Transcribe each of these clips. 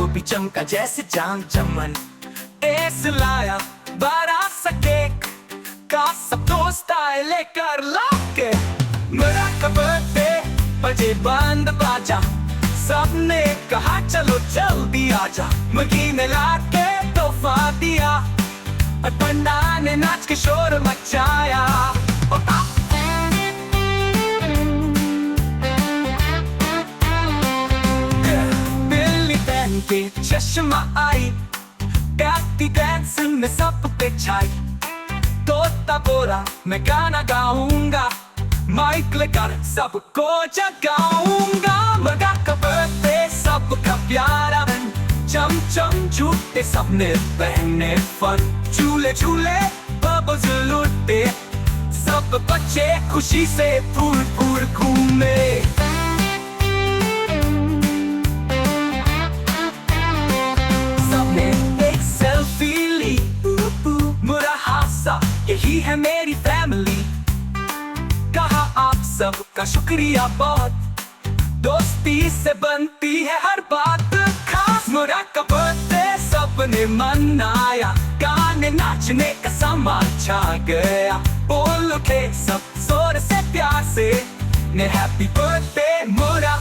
भी चमका जैसे चांद चमन। एस लाया बड़ा सा केक का सब दोस्त आए लेकर लाके। मेरा बर्थडे बजे बंद बाजा, सबने कहा चलो जल्दी आजा। मगी ने लाके तोहफा दिया और पंडा ने नाच के शोर मचाया। बिल्ली पहन के चश्मा आई, प्याती डांस में सब पे छाई। तोता बोला मैं गाना गाऊंगा, माइक लेकर सबको जगाऊंगा। मगा का बर्थडे सबका प्यारा मन, चम चम झूठे सबने पहने फन। झूले झूले बबल्स लूटते, सब बच्चे खुशी से फूल फूल घूमे। सबने एक सेल्फी ली, मुड़ा हासा यही है मेरी फैमिली। कहा आप सबका शुक्रिया बहुत, दोस्ती से बनती है हर बात खास। मुरा का बर्थडे सबने मनाया, गाने नाचने का समा छा गया। बोल उठे सब जोर से प्यार से, ने हैप्पी बर्थडे मुरा।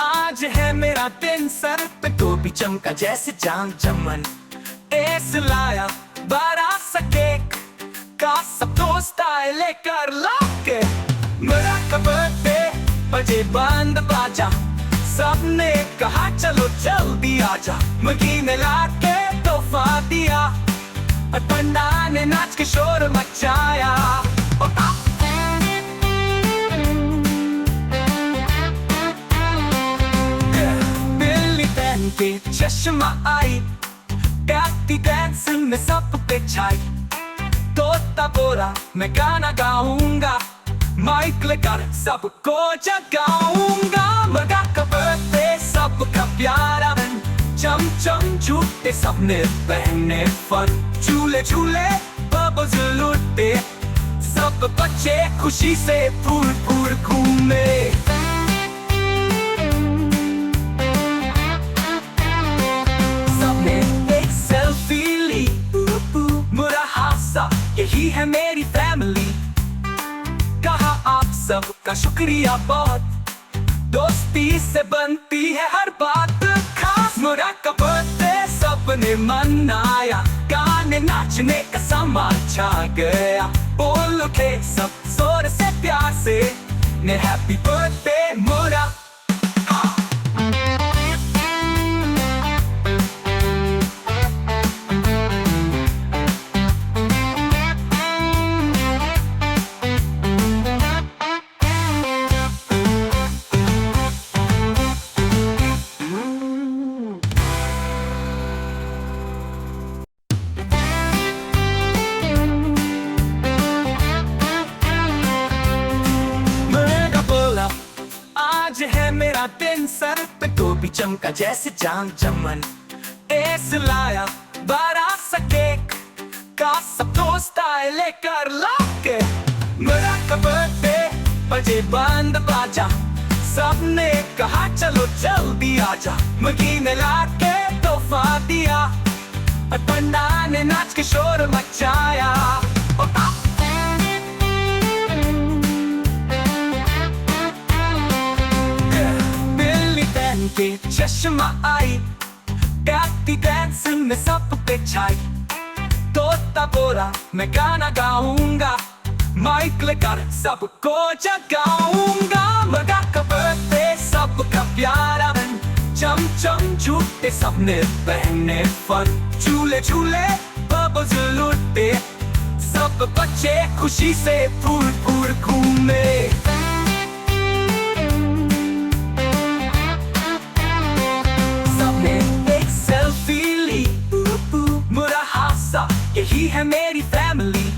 आज है मेरा दिन, सर पे तो भी चमका जैसे चांद चमन। एस लाया बड़ा सा केक का सब दोस्त आए लेकर लाके। मेरा बर्थडे बजे बंद बाजा, सबने कहा चलो जल्दी आजा। मगी ने लाके तोहफा दिया और पंडा ने नाच के शोर मचाया। के चश्मा आई, प्याती डांस में सब पे छाई। तोता बोला मैं गाना गाऊंगा, माइक लेकर सबको जगाऊंगा। मगा का बर्थडे सबका प्यारा मन, चम चम झूठे सबने पहने फन। झूले झूले बबल्स लूटते, सब बच्चे खुशी से फूल फूल घूमे। यही है मेरी फैमिली। कहा आप सबका शुक्रिया बहुत, दोस्ती से बनती है हर बात खास। मुरा का बर्थडे सबने मनाया, गाने नाचने का समा छा गया। बोल उठे सब जोर से प्यार से, ने हैप्पी बर्थडे मुरा। आज है मेरा दिन, सर पे तो भी चमका जैसे चांद चमन। एस लाया बड़ा सा केक का सब दोस्त आए लेकर लाके। मेरा बर्थडे बजे बंद बाजा, सबने कहा चलो जल्दी आजा। मगी ने लाके तोहफा दिया और पंडा ने नाच के शोर मचाया। के चश्मा आई, प्याती डांस में सब पे छाई। तोता बोला मैं गाना गाऊंगा, माइक लेकर सबको जगाऊंगा। मगा का बर्थडे सबका प्यारा मन, चम चम झूठे सबने पहने फन। झूले झूले बबल्स लूटते, सब बच्चे खुशी से फूल फूल घूमे। सबने एक सेल्फी ली, यही है मेरी फैमिली।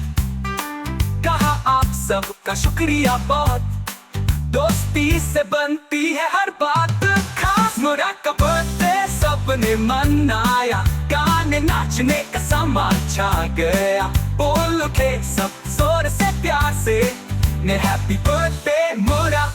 कहा आप सबका शुक्रिया बहुत, दोस्ती से बनती है हर बात खास। मुरा का बर्थडे सबने मनाया, गाने नाचने का समा छा गया। बोल उठे सब जोर से प्यार से, ने हैप्पी बर्थडे मुरा।